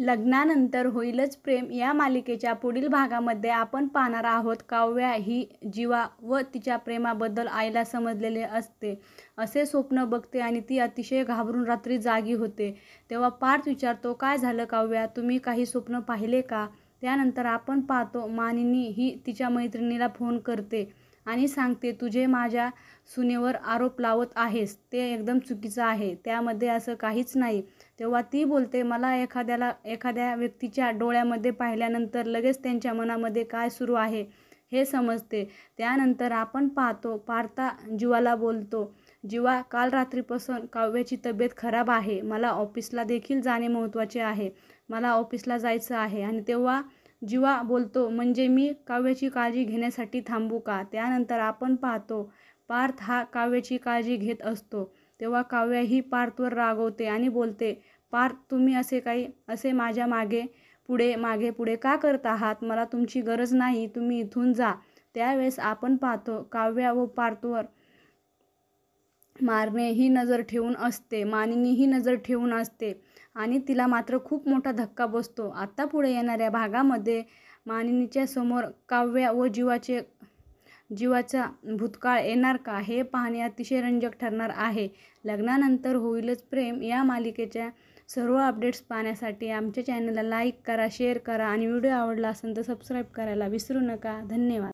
लग्नानंतर होईलच प्रेम या मालिकेच्या पुढील भागामध्ये आपण पाहणार आहोत. काव्या ही जीवा व तिच्या प्रेमाबद्दल आईला समजलेले असते असे स्वप्न बघते आणि ती अतिशय घाबरून रात्री जागी होते. तेव्हा पार्थ विचारतो, काय झालं काव्या, तुम्ही काही स्वप्न पाहिले का? त्यानंतर आपण पाहतो मानिनी ही तिच्या मैत्रिणीला फोन करते आणि सांगते, तुझे माझ्या सुनेवर आरोप लावत आहेस ते एकदम चुकीचं आहे, त्यामध्ये असं काहीच नाही. तेव्हा ती बोलते, मला एखाद्या व्यक्तीच्या डोळ्यामध्ये पाहिल्यानंतर लगेच त्यांच्या मनामध्ये काय सुरू आहे हे समजते. त्यानंतर आपण पाहतो पार्था जीवाला बोलतो, जीवा, काल रात्रीपासून काव्याची तब्येत खराब आहे, मला ऑफिसला देखील जाणे महत्त्वाचे आहे, मला ऑफिसला जायचं आहे. आणि तेव्हा जीवा बोलतो, म्हणजे मी काव्याची काळजी घेण्यासाठी थांबू का? त्यानंतर आपण पाहतो पार्थ हा काव्याची काळजी घेत असतो. तेव्हा काव्या ही पार्थवर रागवते आणि बोलते, पार्थ, तुम्ही असे माझ्या मागे पुढे का करत आहात? मला तुमची गरज नाही, तुम्ही इथून जा. त्यावेळेस आपण पाहतो काव्या व पार्थवर मारणे ही नजर ठेवून असते, मानिनी ही नजर ठेवून असते आणि तिला मात्र खूप मोठा धक्का बसतो. आता पुढे येणाऱ्या भागामध्ये मानिनीच्या समोर काव्या व जीवाचा भूतकाळ येणार का हे पाहणे अतिशय रंजक ठरणार आहे. लग्नानंतर होईलच प्रेम या मालिकेच्या सर्व अपडेट्स पाहण्यासाठी आमच्या चॅनलला लाईक करा, शेअर करा आणि व्हिडिओ आवडला असेल तर सबस्क्राईब करायला विसरू नका. धन्यवाद.